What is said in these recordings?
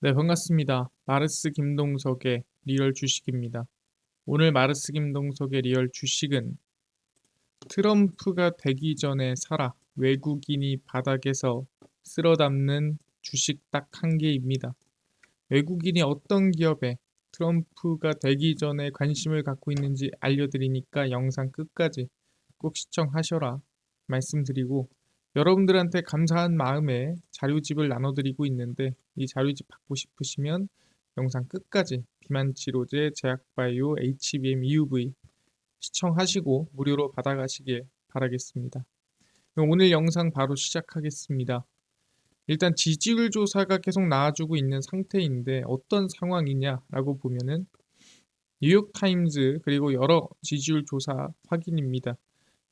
네, 반갑습니다. 마르스 김동석의 리얼 주식입니다. 오늘 마르스 김동석의 리얼 주식은 트럼프가 되기 전에 사라. 외국인이 바닥에서 쓸어담는 주식 딱 한 개입니다. 외국인이 어떤 기업에 트럼프가 되기 전에 관심을 갖고 있는지 알려드리니까 영상 끝까지 꼭 시청하셔라 말씀드리고, 여러분들한테 감사한 마음에 자료집을 나눠드리고 있는데, 이 자료집 받고 싶으시면 영상 끝까지 비만치료제 제약바이오 HBM EUV 시청하시고 무료로 받아가시길 바라겠습니다. 그럼 오늘 영상 바로 시작하겠습니다. 일단 지지율 조사가 계속 나와주고 있는 상태인데 어떤 상황이냐라고 보면은 뉴욕타임즈 그리고 여러 지지율 조사 확인입니다.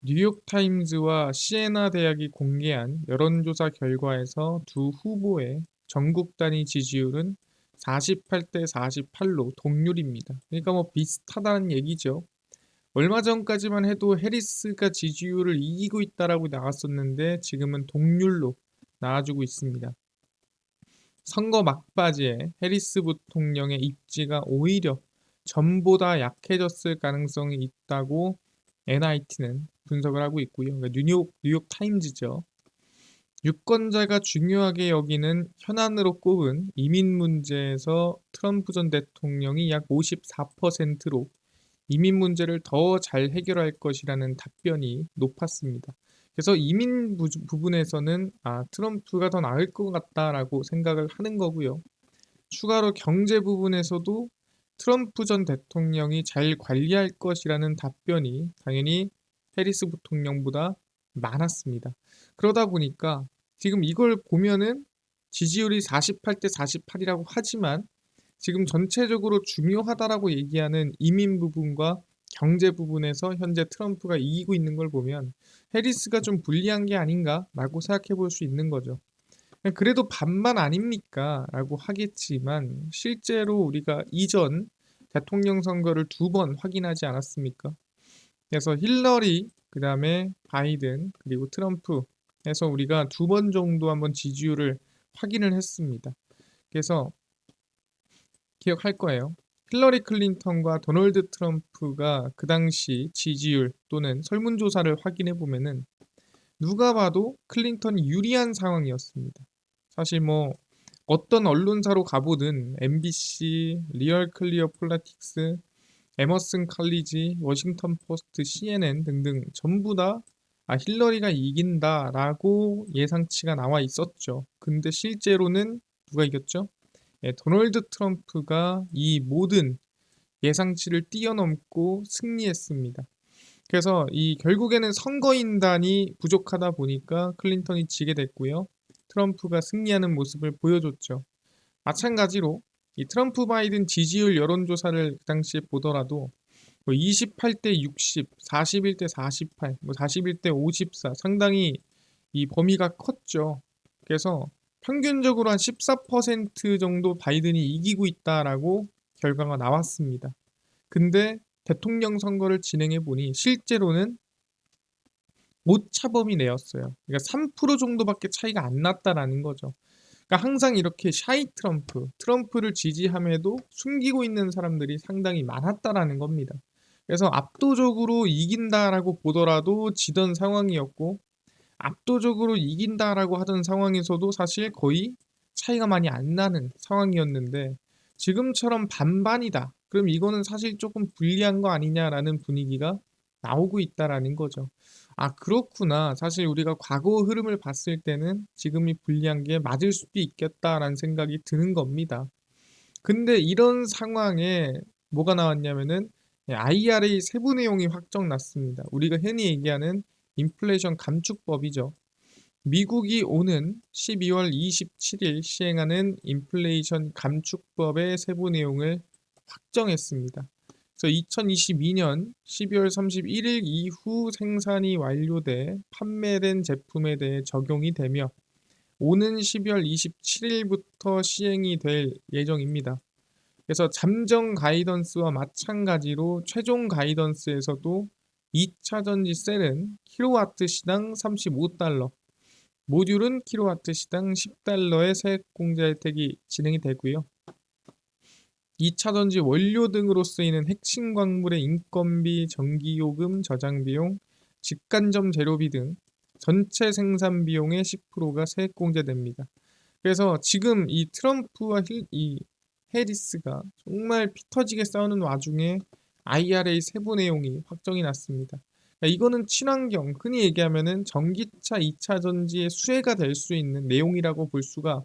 뉴욕타임즈와 시에나 대학이 공개한 여론조사 결과에서 두 후보의 전국 단위 지지율은 48대 48로 동률입니다. 그러니까 뭐 비슷하다는 얘기죠. 얼마 전까지만 해도 해리스가 지지율을 이기고 있다라고 나왔었는데 지금은 동률로 나와주고 있습니다. 선거 막바지에 해리스 부통령의 입지가 오히려 전보다 약해졌을 가능성이 있다고 NIT는 분석을 하고 있고요. 그러니까 뉴욕 타임즈죠. 유권자가 중요하게 여기는 현안으로 꼽은 이민 문제에서 트럼프 전 대통령이 약 54%로 이민 문제를 더 잘 해결할 것이라는 답변이 높았습니다. 그래서 이민 부분에서는 트럼프가 더 나을 것 같다라고 생각을 하는 거고요. 추가로 경제 부분에서도 트럼프 전 대통령이 잘 관리할 것이라는 답변이 당연히 해리스 부통령보다 많았습니다. 그러다 보니까 지금 이걸 보면은 지지율이 48대 48이라고 하지만 지금 전체적으로 중요하다라고 얘기하는 이민 부분과 경제 부분에서 현재 트럼프가 이기고 있는 걸 보면 해리스가 좀 불리한 게 아닌가라고 생각해 볼 수 있는 거죠. 그래도 반반 아닙니까? 라고 하겠지만 실제로 우리가 이전 대통령 선거를 두 번 확인하지 않았습니까? 그래서 힐러리, 그 다음에 바이든, 그리고 트럼프 해서 우리가 두 번 정도 한번 지지율을 확인을 했습니다. 그래서 기억할 거예요. 힐러리 클린턴과 도널드 트럼프가 그 당시 지지율 또는 설문조사를 확인해 보면은 누가 봐도 클린턴이 유리한 상황이었습니다. 사실 뭐 어떤 언론사로 가보든 MBC, 리얼 클리어 폴리틱스, 에머슨 칼리지, 워싱턴 포스트, CNN 등등 전부 다 힐러리가 이긴다라고 예상치가 나와 있었죠. 근데 실제로는 누가 이겼죠? 도널드 트럼프가 이 모든 예상치를 뛰어넘고 승리했습니다. 그래서 이 결국에는 선거인단이 부족하다 보니까 클린턴이 지게 됐고요. 트럼프가 승리하는 모습을 보여줬죠. 마찬가지로 이 트럼프 바이든 지지율 여론조사를 그 당시에 보더라도 28대 60, 41대 48, 41대 54 상당히 이 범위가 컸죠. 그래서 평균적으로 한 14% 정도 바이든이 이기고 있다라고 결과가 나왔습니다. 근데 대통령 선거를 진행해 보니 실제로는 오차범위 내였어요. 그러니까 3% 정도밖에 차이가 안 났다라는 거죠. 그러니까 항상 이렇게 샤이 트럼프를 지지함에도 숨기고 있는 사람들이 상당히 많았다라는 겁니다. 그래서 압도적으로 이긴다라고 보더라도 지던 상황이었고, 압도적으로 이긴다라고 하던 상황에서도 사실 거의 차이가 많이 안 나는 상황이었는데 지금처럼 반반이다. 그럼 이거는 사실 조금 불리한 거 아니냐라는 분위기가 나오고 있다라는 거죠. 그렇구나. 사실 우리가 과거 흐름을 봤을 때는 지금이 불리한 게 맞을 수도 있겠다라는 생각이 드는 겁니다. 근데 이런 상황에 뭐가 나왔냐면은 IRA 세부 내용이 확정 났습니다. 우리가 흔히 얘기하는 인플레이션 감축법이죠. 미국이 오는 12월 27일 시행하는 인플레이션 감축법의 세부 내용을 확정했습니다. 그래서 2022년 12월 31일 이후 생산이 완료돼 판매된 제품에 대해 적용이 되며 오는 12월 27일부터 시행이 될 예정입니다. 그래서 잠정 가이던스와 마찬가지로 최종 가이던스에서도 2차 전지 셀은 킬로와트 시당 35달러, 모듈은 킬로와트 시당 10달러의 세액공제 혜택이 진행이 되고요. 2차 전지 원료 등으로 쓰이는 핵심 광물의 인건비, 전기요금, 저장비용, 직간접 재료비 등 전체 생산 비용의 10%가 세액공제됩니다. 그래서 지금 이 트럼프와 이 해리스가 정말 피 터지게 싸우는 와중에 IRA 세부 내용이 확정이 났습니다. 그러니까 이거는 친환경, 흔히 얘기하면은 전기차 2차 전지의 수혜가 될 수 있는 내용이라고 볼 수가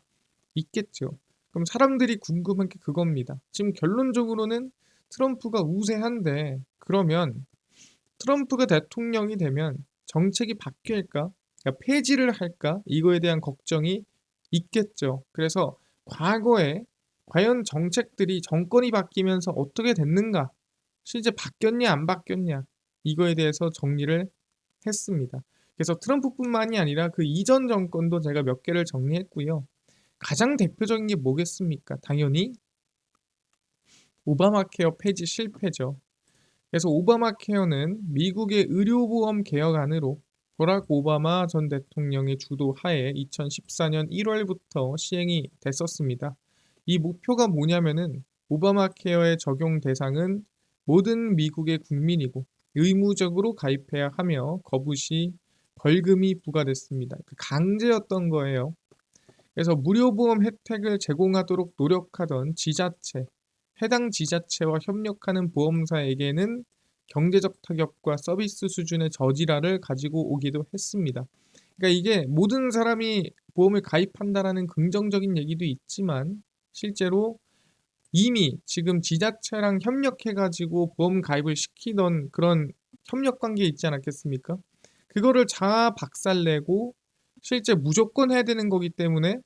있겠죠. 그럼 사람들이 궁금한 게 그겁니다. 지금 결론적으로는 트럼프가 우세한데 그러면 트럼프가 대통령이 되면 정책이 바뀔까? 그러니까 폐지를 할까? 이거에 대한 걱정이 있겠죠. 그래서 과거에 과연 정책들이 정권이 바뀌면서 어떻게 됐는가? 실제 바뀌었냐 안 바뀌었냐? 이거에 대해서 정리를 했습니다. 그래서 트럼프뿐만이 아니라 그 이전 정권도 제가 몇 개를 정리했고요. 가장 대표적인 게 뭐겠습니까? 당연히 오바마 케어 폐지 실패죠. 그래서 오바마 케어는 미국의 의료보험 개혁안으로 버락 오바마 전 대통령의 주도하에 2014년 1월부터 시행이 됐었습니다. 이 목표가 뭐냐면은 오바마 케어의 적용 대상은 모든 미국의 국민이고 의무적으로 가입해야 하며 거부 시 벌금이 부과됐습니다. 강제였던 거예요. 그래서 무료보험 혜택을 제공하도록 노력하던 지자체, 해당 지자체와 협력하는 보험사에게는 경제적 타격과 서비스 수준의 저지라를 가지고 오기도 했습니다. 그러니까 이게 모든 사람이 보험을 가입한다라는 긍정적인 얘기도 있지만 실제로 이미 지금 지자체랑 협력해가지고 보험 가입을 시키던 그런 협력 관계에 있지 않았겠습니까? 그거를 자아 박살내고 실제 무조건 해야 되는 거기 때문에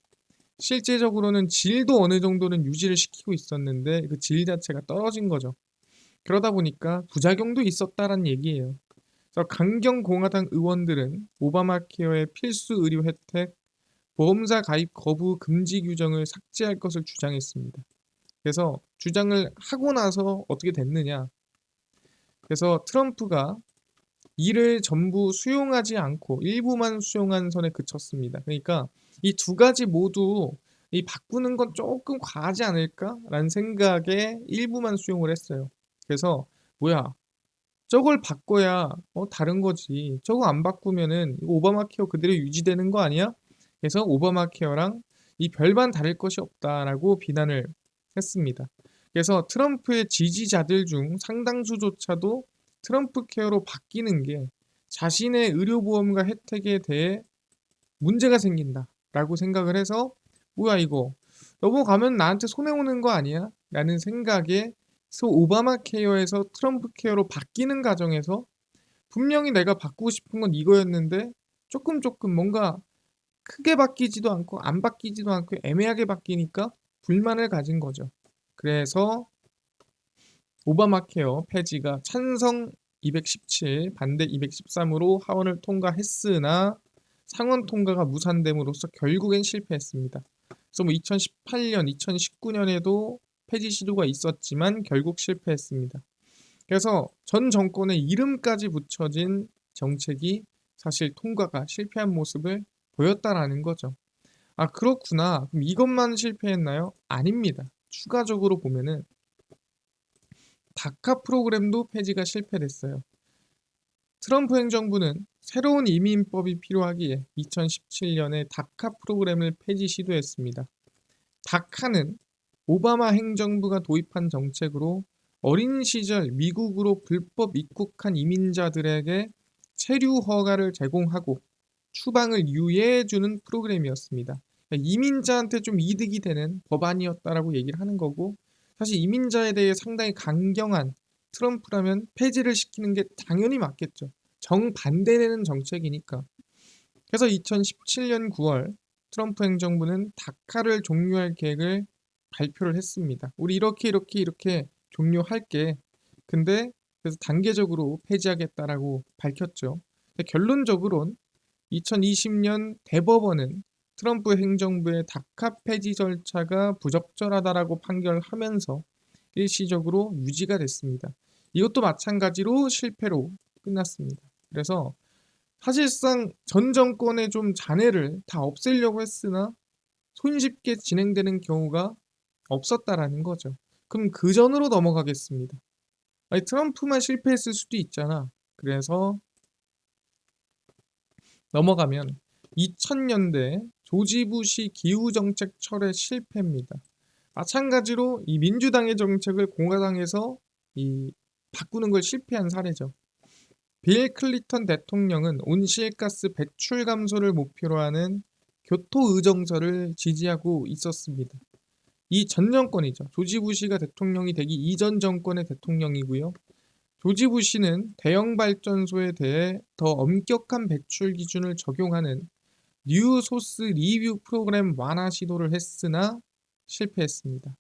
실제적으로는 질도 어느 정도는 유지를 시키고 있었는데 그 질 자체가 떨어진 거죠. 그러다 보니까 부작용도 있었다라는 얘기예요. 그래서 강경공화당 의원들은 오바마 케어의 필수 의료 혜택, 보험사 가입 거부 금지 규정을 삭제할 것을 주장했습니다. 그래서 주장을 하고 나서 어떻게 됐느냐? 그래서 트럼프가 이를 전부 수용하지 않고 일부만 수용한 선에 그쳤습니다. 그러니까 이 두 가지 모두 이 바꾸는 건 조금 과하지 않을까라는 생각에 일부만 수용을 했어요. 그래서 뭐야? 저걸 바꿔야 다른 거지. 저거 안 바꾸면은 오바마 케어 그대로 유지되는 거 아니야? 그래서 오바마 케어랑 이 별반 다를 것이 없다라고 비난을 했습니다. 그래서 트럼프의 지지자들 중 상당수조차도 트럼프 케어로 바뀌는 게 자신의 의료보험과 혜택에 대해 문제가 생긴다라고 생각을 해서 뭐야 이거 넘어가면 나한테 손해오는 거 아니야? 라는 생각에 오바마 케어에서 트럼프 케어로 바뀌는 과정에서 분명히 내가 바꾸고 싶은 건 이거였는데 조금 뭔가 크게 바뀌지도 않고 안 바뀌지도 않고 애매하게 바뀌니까 불만을 가진 거죠. 그래서 오바마 케어 폐지가 찬성 217, 반대 213으로 하원을 통과했으나 상원 통과가 무산됨으로써 결국엔 실패했습니다. 그래서 뭐 2018년, 2019년에도 폐지 시도가 있었지만 결국 실패했습니다. 그래서 전 정권의 이름까지 붙여진 정책이 사실 통과가 실패한 모습을 보였다라는 거죠. 아, 그렇구나. 그럼 이것만 실패했나요? 아닙니다. 추가적으로 보면은 다카 프로그램도 폐지가 실패됐어요. 트럼프 행정부는 새로운 이민법이 필요하기에 2017년에 다카 프로그램을 폐지 시도했습니다. 다카는 오바마 행정부가 도입한 정책으로 어린 시절 미국으로 불법 입국한 이민자들에게 체류 허가를 제공하고 추방을 유예해주는 프로그램이었습니다. 그러니까 이민자한테 좀 이득이 되는 법안이었다라고 얘기를 하는 거고 사실 이민자에 대해 상당히 강경한 트럼프라면 폐지를 시키는 게 당연히 맞겠죠. 정반대되는 정책이니까. 그래서 2017년 9월 트럼프 행정부는 다카를 종료할 계획을 발표를 했습니다. 우리 이렇게 종료할게. 근데 그래서 단계적으로 폐지하겠다라고 밝혔죠. 결론적으로는 2020년 대법원은 트럼프 행정부의 다카 폐지 절차가 부적절하다라고 판결하면서 일시적으로 유지가 됐습니다. 이것도 마찬가지로 실패로 끝났습니다. 그래서 사실상 전 정권의 좀 잔해를 다 없애려고 했으나 손쉽게 진행되는 경우가 없었다라는 거죠. 그럼 그 전으로 넘어가겠습니다. 아니, 트럼프만 실패했을 수도 있잖아. 그래서 넘어가면 2000년대 조지 부시 기후 정책 철회 실패입니다. 마찬가지로 이 민주당의 정책을 공화당에서 이 바꾸는 걸 실패한 사례죠. 빌 클린턴 대통령은 온실가스 배출 감소를 목표로 하는 교토 의정서를 지지하고 있었습니다. 이 전 정권이죠. 조지 부시가 대통령이 되기 이전 정권의 대통령이고요. 조지 부시는 대형 발전소에 대해 더 엄격한 배출 기준을 적용하는 뉴 소스 리뷰 프로그램 완화 시도를 했으나 실패했습니다.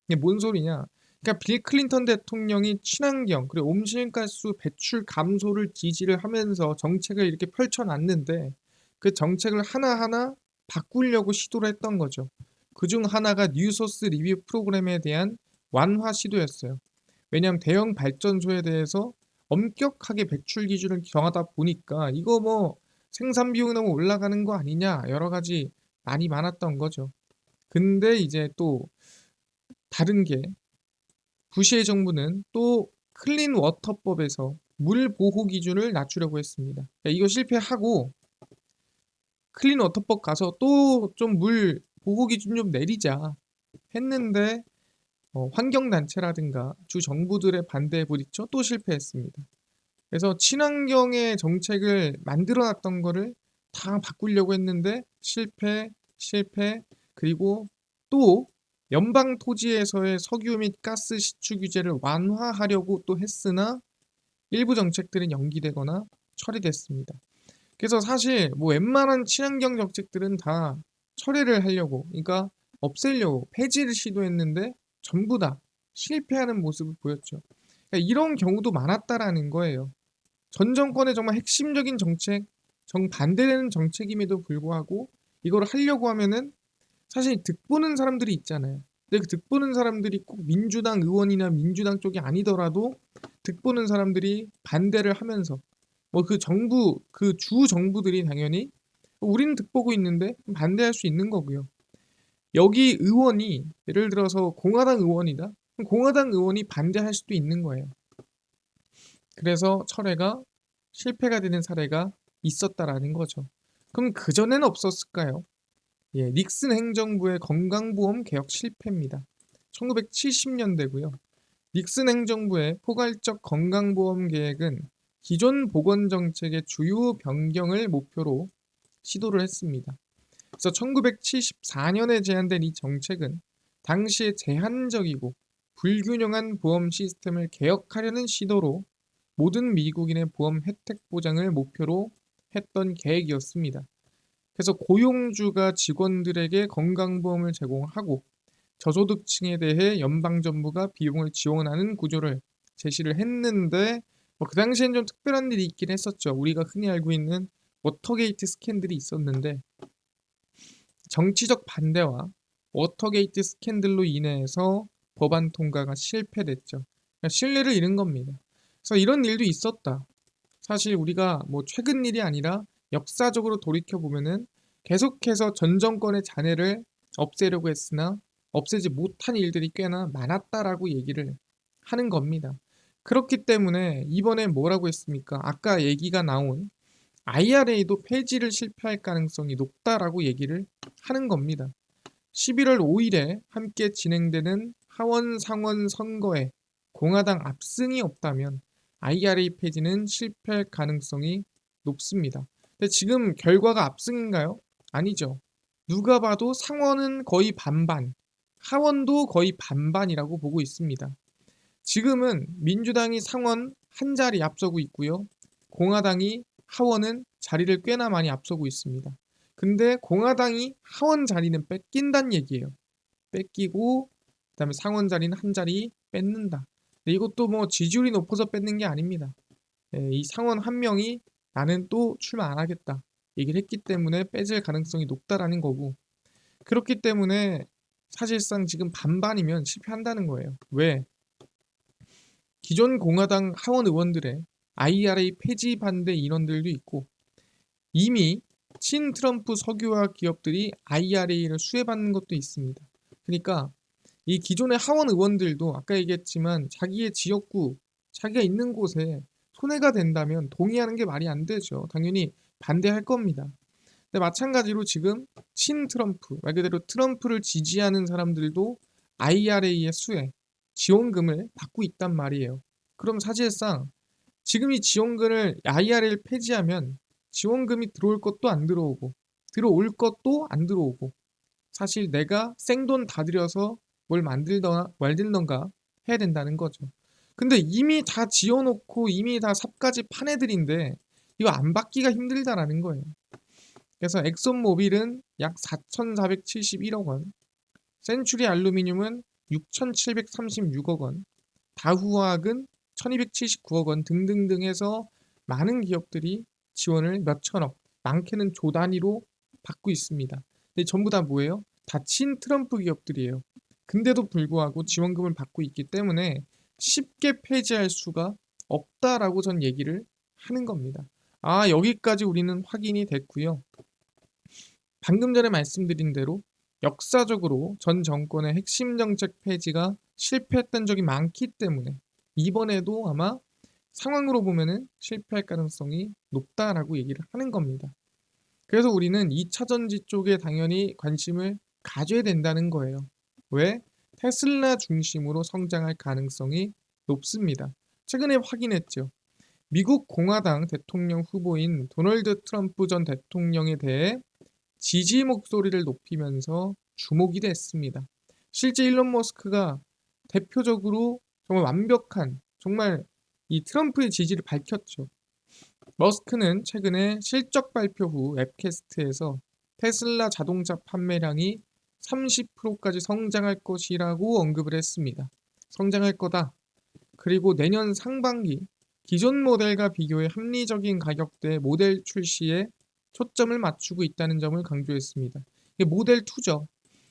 이게 뭔 소리냐? 그러니까 빌 클린턴 대통령이 친환경 그리고 온실가스 배출 감소를 지지를 하면서 정책을 이렇게 펼쳐놨는데 그 정책을 하나하나 바꾸려고 시도를 했던 거죠. 그중 하나가 뉴소스 리뷰 프로그램에 대한 완화 시도였어요. 왜냐하면 대형 발전소에 대해서 엄격하게 배출 기준을 정하다 보니까 이거 뭐 생산 비용이 너무 올라가는 거 아니냐 여러 가지 말이 많았던 거죠. 근데 이제 또 다른 게 부시의 정부는 또 클린 워터법에서 물 보호 기준을 낮추려고 했습니다. 이거 실패하고 클린 워터법 가서 또 좀 물 보호 기준 좀 내리자 했는데 환경단체라든가 주 정부들의 반대에 부딪혀 또 실패했습니다. 그래서 친환경의 정책을 만들어놨던 거를 다 바꾸려고 했는데 실패, 그리고 또 연방 토지에서의 석유 및 가스 시추 규제를 완화하려고 또 했으나 일부 정책들은 연기되거나 처리됐습니다. 그래서 사실 뭐 웬만한 친환경 정책들은 다 철회를 하려고, 그러니까 없애려고 폐지를 시도했는데 전부 다 실패하는 모습을 보였죠. 그러니까 이런 경우도 많았다라는 거예요. 전 정권의 정말 핵심적인 정책, 정반대되는 정책임에도 불구하고 이걸 하려고 하면은 사실 득보는 사람들이 있잖아요. 근데 그 득보는 사람들이 꼭 민주당 의원이나 민주당 쪽이 아니더라도 득보는 사람들이 반대를 하면서 뭐 그 정부, 그 주 정부들이 당연히 우리는 득보고 있는데 반대할 수 있는 거고요. 여기 의원이 예를 들어서 공화당 의원이다. 그럼 공화당 의원이 반대할 수도 있는 거예요. 그래서 철회가 실패가 되는 사례가 있었다라는 거죠. 그럼 그전에는 없었을까요? 예, 닉슨 행정부의 건강보험 개혁 실패입니다. 1970년대고요. 닉슨 행정부의 포괄적 건강보험 계획은 기존 보건정책의 주요 변경을 목표로 시도를 했습니다. 그래서 1974년에 제안된 이 정책은 당시에 제한적이고 불균형한 보험 시스템을 개혁하려는 시도로 모든 미국인의 보험 혜택 보장을 목표로 했던 계획이었습니다. 그래서 고용주가 직원들에게 건강보험을 제공하고 저소득층에 대해 연방정부가 비용을 지원하는 구조를 제시를 했는데 그 당시엔 좀 특별한 일이 있긴 했었죠. 우리가 흔히 알고 있는 워터게이트 스캔들이 있었는데 정치적 반대와 워터게이트 스캔들로 인해서 법안 통과가 실패됐죠. 그러니까 신뢰를 잃은 겁니다. 그래서 이런 일도 있었다. 사실 우리가 뭐 최근 일이 아니라 역사적으로 돌이켜 보면은 계속해서 전 정권의 잔해를 없애려고 했으나 없애지 못한 일들이 꽤나 많았다라고 얘기를 하는 겁니다. 그렇기 때문에 이번에 뭐라고 했습니까? 아까 얘기가 나온 IRA도 폐지를 실패할 가능성이 높다라고 얘기를 하는 겁니다. 11월 5일에 함께 진행되는 하원 상원 선거에 공화당 압승이 없다면 IRA 폐지는 실패할 가능성이 높습니다. 근데 지금 결과가 압승인가요? 아니죠. 누가 봐도 상원은 거의 반반, 하원도 거의 반반이라고 보고 있습니다. 지금은 민주당이 상원 한 자리 앞서고 있고요. 공화당이 하원은 자리를 꽤나 많이 앞서고 있습니다. 근데 공화당이 하원 자리는 뺏긴다는 얘기예요. 뺏기고 그다음에 상원 자리는 한 자리 뺏는다. 근데 이것도 뭐 지지율이 높아서 뺏는 게 아닙니다. 이 상원 한 명이 나는 또 출마 안 하겠다 얘기를 했기 때문에 뺏을 가능성이 높다라는 거고, 그렇기 때문에 사실상 지금 반반이면 실패한다는 거예요. 왜? 기존 공화당 하원 의원들의 IRA 폐지 반대 인원들도 있고 이미 친트럼프 석유화 기업들이 IRA를 수혜받는 것도 있습니다. 그러니까 이 기존의 하원 의원들도 아까 얘기했지만 자기의 지역구, 자기가 있는 곳에 손해가 된다면 동의하는 게 말이 안 되죠. 당연히 반대할 겁니다. 근데 마찬가지로 지금 친트럼프, 말 그대로 트럼프를 지지하는 사람들도 IRA의 수혜, 지원금을 받고 있단 말이에요. 그럼 사실상 지금 이 지원금을 IRA를 폐지하면 지원금이 들어올 것도 안 들어오고 들어올 것도 안 들어오고 사실 내가 생돈 다 들여서 뭘 만들던가 해야 된다는 거죠. 근데 이미 다 지어놓고 이미 다 삽까지 판 애들인데 이거 안 받기가 힘들다라는 거예요. 그래서 엑손모빌은 약 4,471억 원, 센츄리 알루미늄은 6,736억 원, 다후화학은 1,279억 원 등등등 해서 많은 기업들이 지원을 몇천억, 많게는 조 단위로 받고 있습니다. 근데 전부 다 뭐예요? 다 친트럼프 기업들이에요. 근데도 불구하고 지원금을 받고 있기 때문에 쉽게 폐지할 수가 없다라고 전 얘기를 하는 겁니다. 아, 여기까지 우리는 확인이 됐고요. 방금 전에 말씀드린 대로 역사적으로 전 정권의 핵심 정책 폐지가 실패했던 적이 많기 때문에 이번에도 아마 상황으로 보면은 실패할 가능성이 높다라고 얘기를 하는 겁니다. 그래서 우리는 2차 전지 쪽에 당연히 관심을 가져야 된다는 거예요. 왜? 테슬라 중심으로 성장할 가능성이 높습니다. 최근에 확인했죠. 미국 공화당 대통령 후보인 도널드 트럼프 전 대통령에 대해 지지 목소리를 높이면서 주목이 됐습니다. 실제 일론 머스크가 대표적으로 정말 완벽한 정말 이 트럼프의 지지를 밝혔죠. 머스크는 최근에 실적 발표 후 웹캐스트에서 테슬라 자동차 판매량이 30%까지 성장할 것이라고 언급을 했습니다. 성장할 거다. 그리고 내년 상반기 기존 모델과 비교해 합리적인 가격대 모델 출시에 초점을 맞추고 있다는 점을 강조했습니다. 이게 모델 2죠.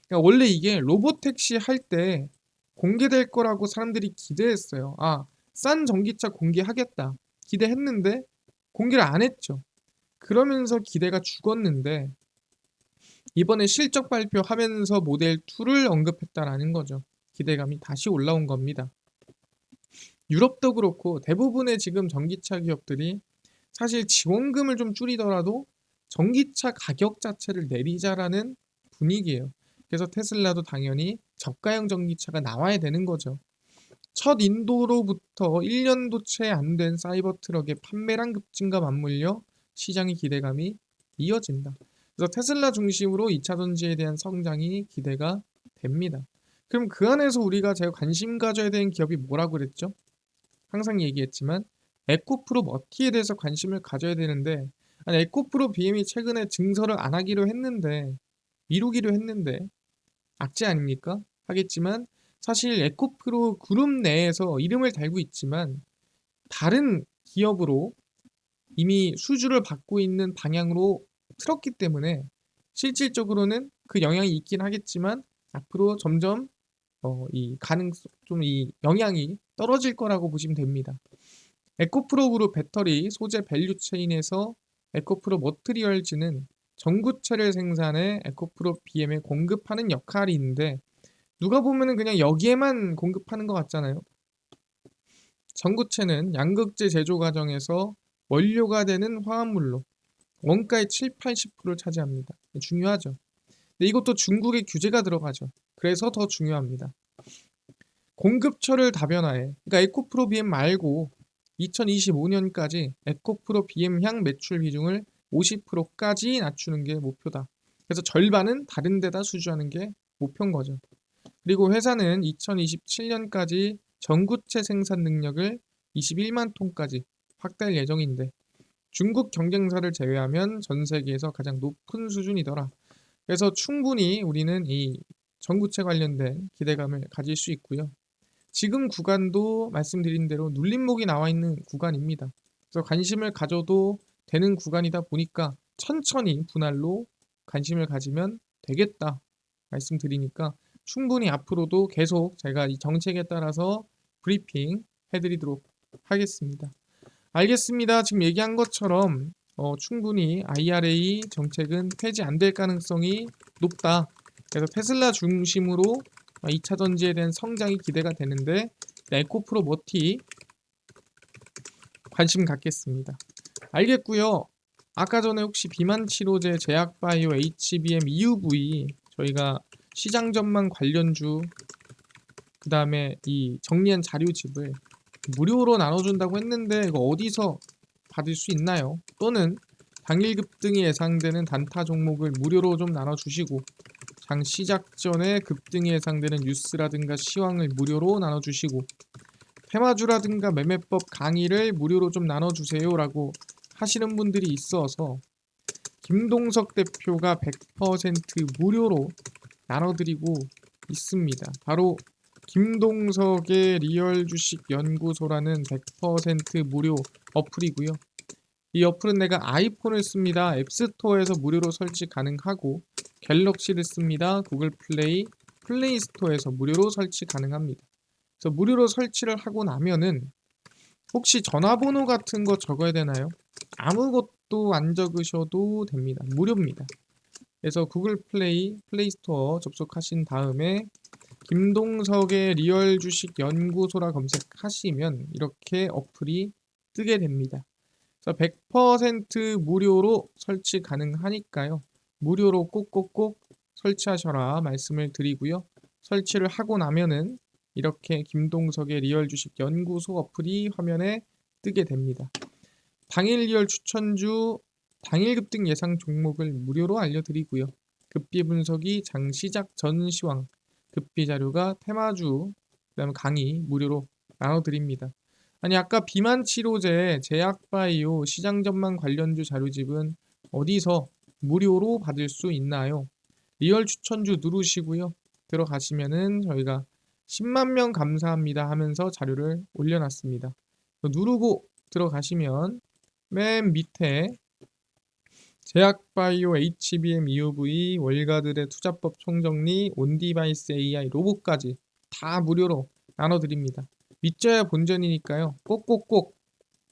그러니까 원래 이게 로보택시 할 때 공개될 거라고 사람들이 기대했어요. 아, 싼 전기차 공개하겠다. 기대했는데 공개를 안 했죠. 그러면서 기대가 죽었는데 이번에 실적 발표하면서 모델 2를 언급했다라는 거죠. 기대감이 다시 올라온 겁니다. 유럽도 그렇고 대부분의 지금 전기차 기업들이 사실 지원금을 좀 줄이더라도 전기차 가격 자체를 내리자라는 분위기예요. 그래서 테슬라도 당연히 저가형 전기차가 나와야 되는 거죠. 첫 인도로부터 1년도 채 안 된 사이버 트럭의 판매량 급증과 맞물려 시장의 기대감이 이어진다. 그래서 테슬라 중심으로 2차 전지에 대한 성장이 기대가 됩니다. 그럼 그 안에서 우리가 제가 관심 가져야 되는 기업이 뭐라고 그랬죠? 항상 얘기했지만 에코프로 머티에 대해서 관심을 가져야 되는데 아니, 에코프로 BM이 최근에 증설을 안 하기로 했는데 미루기로 했는데 악재 아닙니까? 하겠지만 사실 에코프로 그룹 내에서 이름을 달고 있지만 다른 기업으로 이미 수주를 받고 있는 방향으로 틀었기 때문에 실질적으로는 그 영향이 있긴 하겠지만 앞으로 점점 이 가능성 좀 이 영향이 떨어질 거라고 보시면 됩니다. 에코프로 그룹 배터리 소재 밸류 체인에서 에코프로 머트리얼즈는 전구체를 생산해 에코프로 BM에 공급하는 역할이 있는데 누가 보면은 그냥 여기에만 공급하는 것 같잖아요. 전구체는 양극재 제조 과정에서 원료가 되는 화합물로 원가의 7, 80%를 차지합니다. 중요하죠. 근데 이것도 중국의 규제가 들어가죠. 그래서 더 중요합니다. 공급처를 다변화해. 그러니까 에코프로 BM 말고 2025년까지 에코프로 BM 향 매출 비중을 50%까지 낮추는 게 목표다. 그래서 절반은 다른 데다 수주하는 게 목표인 거죠. 그리고 회사는 2027년까지 전구체 생산 능력을 21만 톤까지 확대할 예정인데 중국 경쟁사를 제외하면 전 세계에서 가장 높은 수준이더라. 그래서 충분히 우리는 이 전구체 관련된 기대감을 가질 수 있고요. 지금 구간도 말씀드린 대로 눌림목이 나와 있는 구간입니다. 그래서 관심을 가져도 되는 구간이다 보니까 천천히 분할로 관심을 가지면 되겠다 말씀드리니까 충분히 앞으로도 계속 제가 이 정책에 따라서 브리핑 해드리도록 하겠습니다. 알겠습니다. 지금 얘기한 것처럼 충분히 IRA 정책은 폐지 안 될 가능성이 높다. 그래서 테슬라 중심으로 2차 전지에 대한 성장이 기대가 되는데 에코프로 머티 관심 갖겠습니다. 알겠고요. 아까 전에 혹시 비만 치료제 제약바이오 HBM EUV 저희가 시장 전망 관련주 그 다음에 이 정리한 자료집을 무료로 나눠준다고 했는데 이거 어디서 받을 수 있나요? 또는 당일 급등이 예상되는 단타 종목을 무료로 좀 나눠주시고 장 시작 전에 급등이 예상되는 뉴스라든가 시황을 무료로 나눠주시고 테마주라든가 매매법 강의를 무료로 좀 나눠주세요라고 하시는 분들이 있어서 김동석 대표가 100% 무료로 나눠드리고 있습니다. 바로 김동석의 리얼 주식 연구소라는 100% 무료 어플이고요. 이 어플은 내가 아이폰을 씁니다. 앱스토어에서 무료로 설치 가능하고 갤럭시를 씁니다. 구글 플레이, 플레이 스토어에서 무료로 설치 가능합니다. 그래서 무료로 설치를 하고 나면은 혹시 전화번호 같은 거 적어야 되나요? 아무것도 안 적으셔도 됩니다. 무료입니다. 그래서 구글 플레이, 플레이 스토어 접속하신 다음에 김동석의 리얼 주식 연구소라 검색하시면 이렇게 어플이 뜨게 됩니다. 그래서 100% 무료로 설치 가능하니까요. 무료로 꼭꼭꼭 설치하셔라 말씀을 드리고요. 설치를 하고 나면은 이렇게 김동석의 리얼 주식 연구소 어플이 화면에 뜨게 됩니다. 당일 리얼 추천주, 당일 급등 예상 종목을 무료로 알려드리고요. 급비 분석이 장 시작 전 시황, 급비 자료가 테마주, 그다음에 강의 무료로 나눠드립니다. 아니 아까 비만 치료제 제약바이오 시장 전망 관련주 자료집은 어디서 무료로 받을 수 있나요? 리얼 추천주 누르시고요. 들어가시면은 저희가 10만 명 감사합니다 하면서 자료를 올려놨습니다. 누르고 들어가시면 맨 밑에 제약바이오 HBM EUV 월가들의 투자법 총정리 온디바이스 AI 로봇까지 다 무료로 나눠드립니다. 믿져야 본전이니까요. 꼭꼭꼭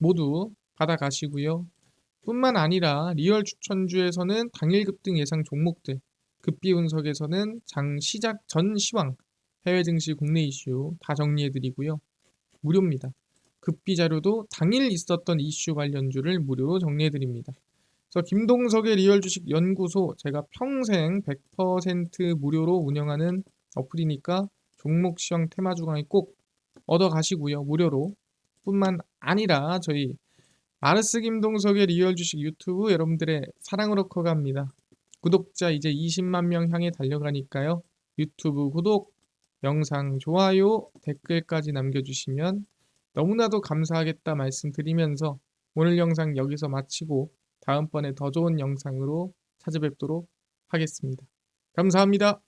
모두 받아가시고요. 뿐만 아니라 리얼 추천주에서는 당일 급등 예상 종목들, 급비 분석에서는 장 시작 전 시황, 해외 증시 국내 이슈 다 정리해드리고요. 무료입니다. 급비 자료도 당일 있었던 이슈 관련주를 무료로 정리해드립니다. 그래서 김동석의 리얼 주식 연구소 제가 평생 100% 무료로 운영하는 어플이니까 종목 시황 테마주 강의 꼭 얻어 가시고요. 무료로. 뿐만 아니라 저희 마르스 김동석의 리얼 주식 유튜브 여러분들의 사랑으로 커갑니다. 구독자 이제 20만 명 향해 달려가니까요. 유튜브 구독, 영상 좋아요, 댓글까지 남겨주시면 너무나도 감사하겠다 말씀드리면서 오늘 영상 여기서 마치고 다음번에 더 좋은 영상으로 찾아뵙도록 하겠습니다. 감사합니다.